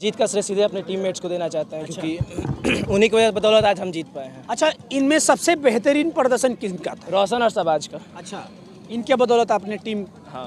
जीत का श्रेय सीधे अपने टीममेट्स को देना चाहते हैं। अच्छा। क्योंकि उन्हीं की वजह बदौलत आज हम जीत पाए हैं। अच्छा, इनमें सबसे बेहतरीन प्रदर्शन किसका था? रोशन और शहबाज का। अच्छा, इनके बदौलत आपने टीम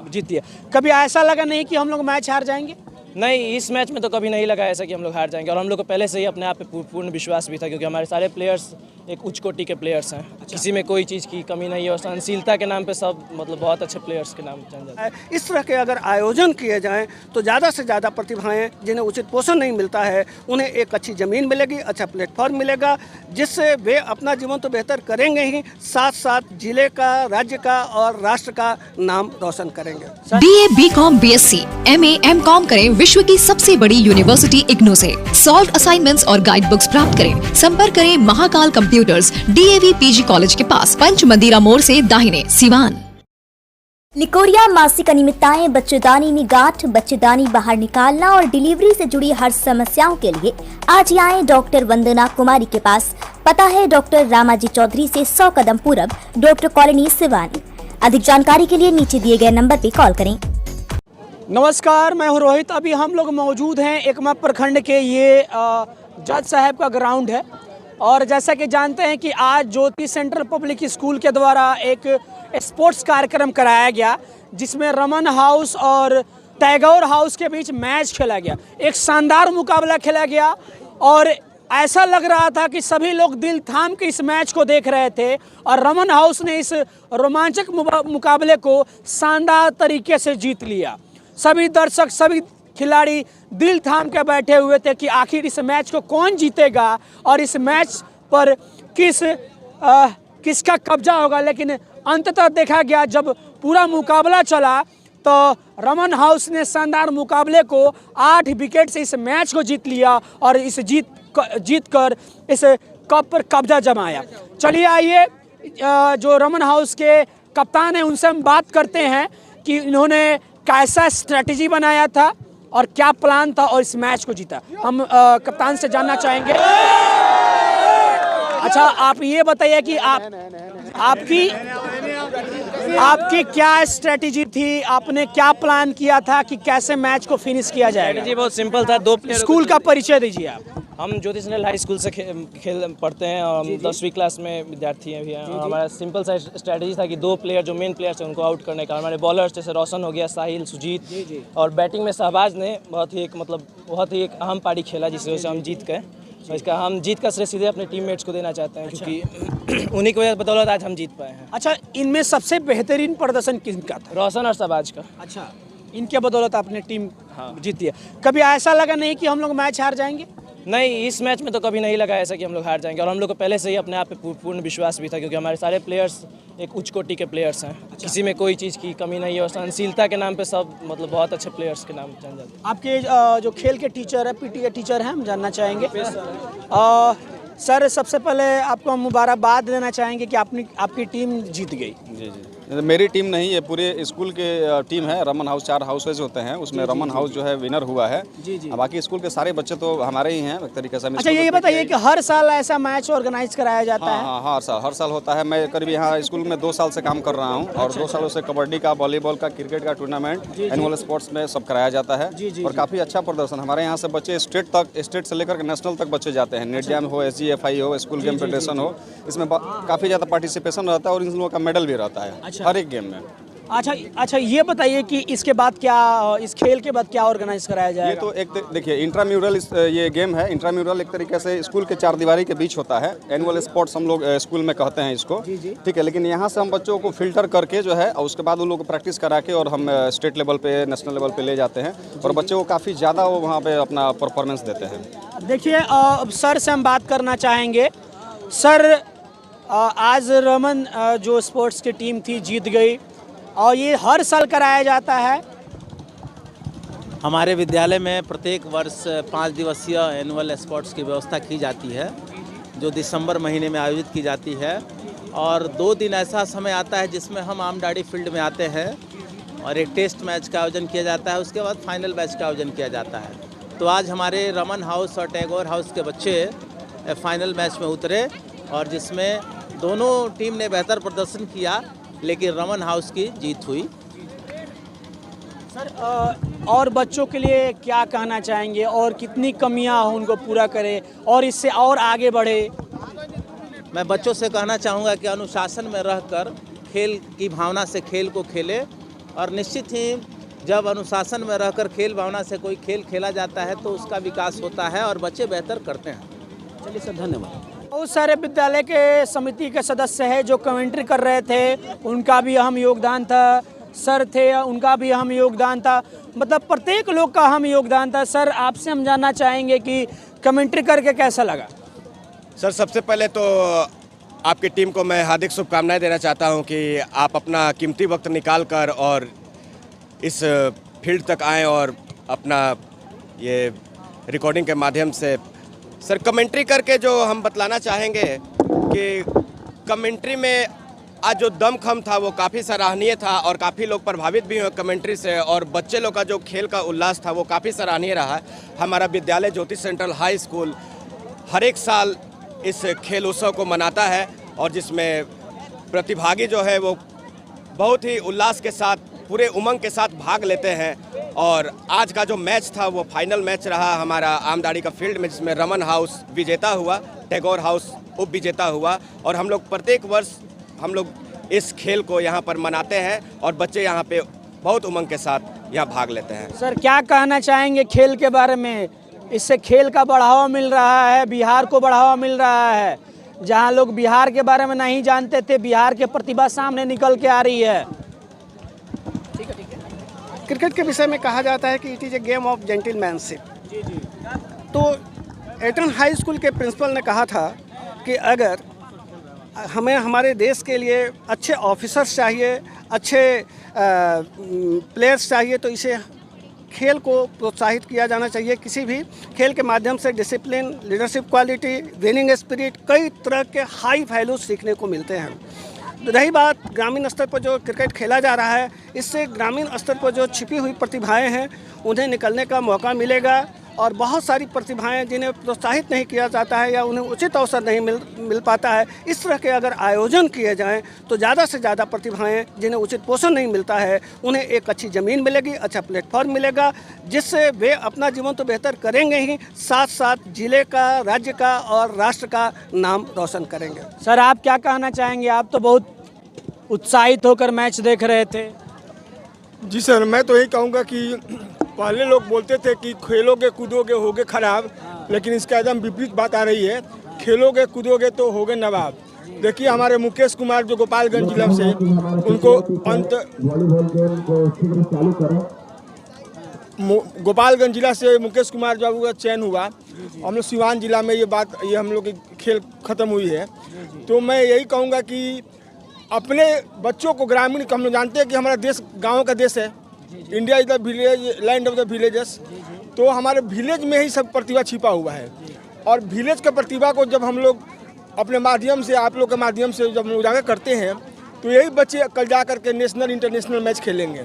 जीती है। कभी ऐसा लगा नहीं कि हम लोग मैच हार जाएंगे? नहीं, इस मैच में तो कभी नहीं लगा ऐसा कि हम लोग हार जाएंगे, और हम लोग को पहले से ही अपने आप पे पूर्ण विश्वास भी था, क्योंकि हमारे सारे प्लेयर्स एक उच्च कोटि के प्लेयर्स हैं। अच्छा। किसी में कोई चीज़ की कमी नहीं है, और सहनशीलता के नाम पे सब मतलब बहुत अच्छे प्लेयर्स के नाम जान जाते हैं। इस तरह के अगर आयोजन किए जाएं तो ज़्यादा से ज़्यादा प्रतिभाएं जिन्हें उचित पोषण नहीं मिलता है उन्हें एक अच्छी ज़मीन मिलेगी, अच्छा प्लेटफॉर्म मिलेगा, जिससे वे अपना जीवन तो बेहतर करेंगे ही, साथ साथ जिले का, राज्य का और राष्ट्र का नाम रोशन करेंगे। BA, BCom, BSc, MA, MCom करें विश्व की सबसे बड़ी यूनिवर्सिटी इग्नू से। सॉल्व असाइनमेंट्स और गाइड बुक्स प्राप्त करें। संपर्क करें Mahakal computers, DAV PG college के पास, पंच मंदिरा मोड़ से दाहिने, सिवान। निकोरिया मासिक अनियमितताएं, बच्चेदानी में गांठ, बच्चेदानी बाहर निकालना और डिलीवरी से जुड़ी हर समस्याओं के लिए आज ही आए डॉक्टर वंदना कुमारी के पास। पता है डॉक्टर रामाजी चौधरी से 100 कदम पूरब, डॉक्टर कॉलोनी, सिवानी। अधिक जानकारी के लिए नीचे दिए गए नंबर पर कॉल करें। नमस्कार, मैं हूं रोहित। अभी हम लोग मौजूद हैं एकमा प्रखंड के ये जज साहब का ग्राउंड है, और जैसा कि जानते हैं कि आज ज्योति सेंट्रल पब्लिक स्कूल के द्वारा एक स्पोर्ट्स कार्यक्रम कराया गया, जिसमें रमन हाउस और टैगोर हाउस के बीच मैच खेला गया। एक शानदार मुकाबला खेला गया, और ऐसा लग रहा था कि सभी लोग दिल थाम के इस मैच को देख रहे थे, और रमन हाउस ने इस रोमांचक मुकाबले को शानदार तरीके से जीत लिया। सभी दर्शक, सभी खिलाड़ी दिल थाम के बैठे हुए थे कि आखिर इस मैच को कौन जीतेगा और इस मैच पर किसका कब्जा होगा। लेकिन अंततः देखा गया, जब पूरा मुकाबला चला तो रमन हाउस ने शानदार मुकाबले को 8 विकेट से इस मैच को जीत लिया, और इस जीत कर इस कप पर कब्जा जमाया। चलिए आइए, जो रमन हाउस के कप्तान हैं उनसे हम बात करते हैं कि इन्होंने कैसा स्ट्रेटजी बनाया था और क्या प्लान था और इस मैच को जीता। हम कप्तान से जानना चाहेंगे। अच्छा, आप ये बताइए कि आपकी क्या स्ट्रेटजी थी, आपने क्या प्लान किया था कि कैसे मैच को फिनिश किया जाएगा? जी बहुत सिंपल था। दो स्कूल का परिचय दीजिए आप। हम ज्योति सेंट्रल हाई स्कूल से खेल पढ़ते हैं, और हम 10वीं क्लास में विद्यार्थी हैं भी हैं। हमारा सिंपल सा स्ट्रेटजी था कि 2 प्लेयर जो मेन प्लेयर्स हैं उनको आउट करने का। हमारे बॉलर्स जैसे रोशन हो गया, साहिल, सुजीत, और बैटिंग में शहबाज ने बहुत ही एक अहम पारी खेला, जिसकी वजह से हम जीत गए। हम जीत का श्रेय सीधे अपने टीममेट्स को देना चाहते हैं। अच्छा। क्योंकि उन्हीं की वजह बदौलत आज हम जीत पाए हैं। अच्छा, इनमें सबसे बेहतरीन प्रदर्शन किसका था? रोशन और शहबाज का। अच्छा, इनके बदौलत आपने टीम जीती है। कभी ऐसा लगा नहीं कि हम लोग मैच हार जाएंगे? नहीं, इस मैच में तो कभी नहीं लगा ऐसा कि हम लोग हार जाएंगे, और हम लोग को पहले से ही अपने आप पे पूर्ण विश्वास भी था, क्योंकि हमारे सारे प्लेयर्स एक उच्च कोटि के प्लेयर्स हैं। अच्छा। किसी में कोई चीज़ की कमी नहीं है, और सहनशीलता के नाम पे सब मतलब बहुत अच्छे प्लेयर्स के नाम जान जाते हैं। आपके जो खेल के टीचर है, PTA टीचर हैं, हम जानना चाहेंगे। सर, सबसे पहले आपको हम मुबारकबाद देना चाहेंगे कि आपकी टीम जीत गई। जी, मेरी टीम नहीं, ये पूरे स्कूल के टीम है। रमन हाउस 4 हाउसेज होते हैं, उसमें रमन हाउस जो है विनर हुआ है। बाकी स्कूल के सारे बच्चे तो हमारे ही हैं एक तरीके से। अच्छा, ये बताइए कि हर साल ऐसा मैच ऑर्गेनाइज कराया जाता है? हाँ, हर साल होता है। मैं करीब यहाँ स्कूल में 2 साल से काम कर रहा हूँ, और 2 सालों से कबड्डी का, वॉलीबॉल का, क्रिकेट का टूर्नामेंट, एनुअल स्पोर्ट्स में सब कराया जाता है। और काफ़ी अच्छा प्रदर्शन हमारे यहाँ से बच्चे स्टेट से लेकर नेशनल तक बच्चे जाते हैं। नेट जैम हो, SGFI हो, स्कूल गेम फेडरेशन हो, इसमें काफ़ी ज़्यादा पार्टिसिपेशन रहता है, और इन लोगों का मेडल भी रहता है हर एक गेम में। अच्छा, ये बताइए कि इसके बाद क्या, इस खेल के बाद क्या ऑर्गेनाइज कराया जाएगा? ये तो एक देखिए, इंट्राम्यूरल ये गेम है। इंट्राम्यूरल एक तरीके से स्कूल के 4 दीवारी के बीच होता है। एनुअल स्पोर्ट्स हम लोग स्कूल में कहते हैं इसको, ठीक है। लेकिन यहाँ से हम बच्चों को फिल्टर करके जो है, और उसके बाद उन लोगों को प्रैक्टिस करा के, और हम स्टेट लेवल पे, नेशनल लेवल पे ले जाते हैं, और बच्चों को काफ़ी ज़्यादा वो वहाँ पे अपना परफॉर्मेंस देते हैं। देखिए, सर से हम बात करना चाहेंगे। सर, आज रमन जो स्पोर्ट्स की टीम थी जीत गई, और ये हर साल कराया जाता है। हमारे विद्यालय में प्रत्येक वर्ष 5 दिवसीय एनुअल स्पोर्ट्स की व्यवस्था की जाती है, जो दिसंबर महीने में आयोजित की जाती है। और 2 दिन ऐसा समय आता है जिसमें हम आमडाड़ी फील्ड में आते हैं, और एक टेस्ट मैच का आयोजन किया जाता है। उसके बाद फाइनल मैच का आयोजन किया जाता है। तो आज हमारे रमन हाउस और टैगोर हाउस के बच्चे फाइनल मैच में उतरे, और जिसमें दोनों टीम ने बेहतर प्रदर्शन किया, लेकिन रमन हाउस की जीत हुई। सर, और बच्चों के लिए क्या कहना चाहेंगे और कितनी कमियां हो उनको पूरा करें और इससे और आगे बढ़े? मैं बच्चों से कहना चाहूँगा कि अनुशासन में रहकर खेल की भावना से खेल को खेले, और निश्चित ही जब अनुशासन में रहकर खेल भावना से कोई खेल खेला जाता है तो उसका विकास होता है और बच्चे बेहतर करते हैं। चलिए सर, धन्यवाद। बहुत सारे विद्यालय के समिति के सदस्य हैं जो कमेंट्री कर रहे थे, उनका भी अहम योगदान था। सर थे, उनका भी अहम योगदान था, मतलब प्रत्येक लोग का अहम योगदान था। सर, आपसे हम जानना चाहेंगे कि कमेंट्री करके कैसा लगा? सर, सबसे पहले तो आपकी टीम को मैं हार्दिक शुभकामनाएं देना चाहता हूं कि आप अपना कीमती वक्त निकाल कर और इस फील्ड तक आएँ और अपना ये रिकॉर्डिंग के माध्यम से सर कमेंट्री करके जो हम बतलाना चाहेंगे कि कमेंट्री में आज जो दमखम था वो काफ़ी सराहनीय था और काफ़ी लोग प्रभावित भी हुए कमेंट्री से, और बच्चे लोग का जो खेल का उल्लास था वो काफ़ी सराहनीय रहा। हमारा विद्यालय ज्योति सेंट्रल हाई स्कूल हर एक साल इस खेल उत्सव को मनाता है और जिसमें प्रतिभागी जो है वो बहुत ही उल्लास के साथ, पूरे उमंग के साथ भाग लेते हैं। और आज का जो मैच था वो फाइनल मैच रहा हमारा आमदाड़ी का फील्ड में, जिसमें रमन हाउस विजेता हुआ, टैगोर हाउस उप विजेता हुआ। और हम लोग प्रत्येक वर्ष हम लोग इस खेल को यहाँ पर मनाते हैं और बच्चे यहाँ पे बहुत उमंग के साथ यहाँ भाग लेते हैं। सर, क्या कहना चाहेंगे खेल के बारे में? इससे खेल का बढ़ावा मिल रहा है, बिहार को बढ़ावा मिल रहा है। जहाँ लोग बिहार के बारे में नहीं जानते थे, बिहार के प्रतिभा सामने निकल के आ रही है। क्रिकेट के विषय में कहा जाता है कि it is a game of gentlemanship. तो एटन हाई स्कूल के प्रिंसिपल ने कहा था कि अगर हमें हमारे देश के लिए अच्छे ऑफिसर्स चाहिए, अच्छे प्लेयर्स चाहिए, तो इसे खेल को प्रोत्साहित किया जाना चाहिए। किसी भी खेल के माध्यम से discipline, leadership quality, winning spirit, कई तरह के हाई वैल्यूज सीखने को मिलते हैं। रही बात ग्रामीण स्तर पर जो क्रिकेट खेला जा रहा है, इससे ग्रामीण स्तर पर जो छिपी हुई प्रतिभाएं हैं उन्हें निकलने का मौका मिलेगा, और बहुत सारी प्रतिभाएं जिन्हें प्रोत्साहित नहीं किया जाता है या उन्हें उचित अवसर नहीं मिल पाता है, इस तरह के अगर आयोजन किए जाएं तो ज़्यादा से ज़्यादा प्रतिभाएं जिन्हें उचित पोषण नहीं मिलता है उन्हें एक अच्छी ज़मीन मिलेगी, अच्छा प्लेटफॉर्म मिलेगा, जिससे वे अपना जीवन तो बेहतर करेंगे ही, साथ साथ जिले का, राज्य का और राष्ट्र का नाम रोशन करेंगे। सर, आप क्या कहना चाहेंगे? आप तो बहुत उत्साहित होकर मैच देख रहे थे। जी सर, मैं तो यही कहूँगा कि पहले लोग बोलते थे कि खेलोगे कूदोगे होगे खराब, लेकिन इसका एकदम विपरीत बात आ रही है। खेलोगे कूदोगे तो होगे नवाब। देखिए, हमारे मुकेश कुमार जो गोपालगंज जिला से, उनको गोपालगंज जिला से मुकेश कुमार बाबू का चयन हुआ। हम लोग सिवान जिला में ये हम लोग की खेल ख़त्म हुई है। तो मैं यही कहूँगा कि अपने बच्चों को ग्रामीण, हम लोग जानते हैं कि हमारा देश गाँव का देश है, India is the village, land of the villages. तो हमारे विलेज में ही सब प्रतिभा छिपा हुआ है, और विलेज के प्रतिभा को जब हम लोग अपने माध्यम से, आप लोग के माध्यम से जब उजागर करते हैं, तो यही बच्चे कल जा कर के नेशनल इंटरनेशनल मैच खेलेंगे।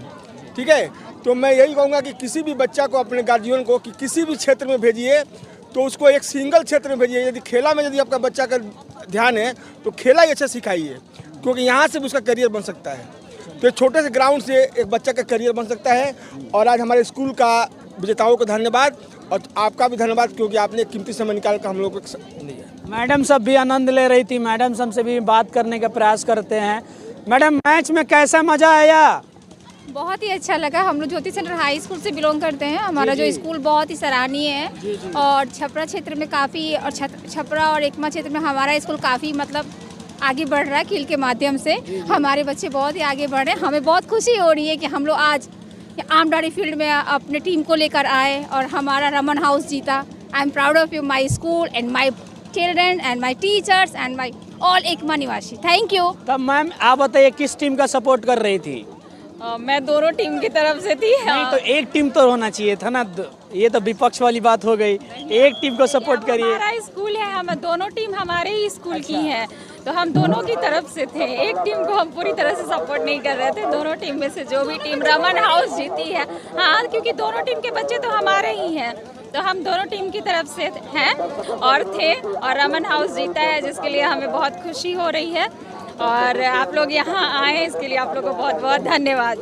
ठीक है, तो मैं यही कहूँगा कि किसी भी बच्चा को, अपने गार्जियन को, कि किसी भी क्षेत्र में भेजिए तो उसको एक सिंगल क्षेत्र में भेजिए। यदि खेला में यदि आपका बच्चा का ध्यान है तो खेला ही अच्छा सिखाइए, क्योंकि यहाँ से भी उसका करियर बन सकता है। तो छोटे से ग्राउंड से एक बच्चा का करियर बन सकता है। और आज हमारे स्कूल का विजेताओं को धन्यवाद, और आपका भी धन्यवाद, क्योंकि आपने कीमती समय निकाल कर हम लोगों को दिया। मैडम सब भी आनंद ले रही थी, मैडम सबसे भी बात करने का प्रयास करते हैं। मैडम, मैच में कैसा मजा आया? बहुत ही अच्छा लगा। हम लोग ज्योति सेंट्रल हाई स्कूल से बिलोंग करते हैं। हमारा जो स्कूल बहुत ही सराहनीय है, और छपरा क्षेत्र में काफ़ी, और छपरा और एकमा क्षेत्र में हमारा स्कूल काफ़ी मतलब आगे बढ़ रहा है। खेल के माध्यम से हमारे बच्चे बहुत ही आगे बढ़ रहे हैं। हमें बहुत खुशी हो रही है कि हम लोग आज आमडाड़ी फील्ड में अपने टीम को लेकर आए और हमारा रमन हाउस जीता। I am proud of you, my school and my children and my teachers and my all Ekma निवासी। Thank you. तब मैम, आप बताइए किस टीम का सपोर्ट कर रही थी? मैं दोनों टीम की तरफ से थी। नहीं, तो एक टीम तो होना चाहिए था ना, ये तो विपक्ष वाली बात हो गई। एक टीम को सपोर्ट करिए। हमारा स्कूल है, हम दोनों टीम हमारे ही स्कूल की है, तो हम दोनों की तरफ से थे। एक टीम को हम पूरी तरह से सपोर्ट नहीं कर रहे थे। दोनों टीम में से जो भी टीम रमन हाउस जीती है, हाँ, क्योंकि दोनों टीम के बच्चे तो हमारे ही हैं, तो हम दोनों टीम की तरफ से हैं और थे, और रमन हाउस जीता है, जिसके लिए हमें बहुत खुशी हो रही है। और आप लोग यहाँ आए, इसके लिए आप लोग को बहुत बहुत धन्यवाद।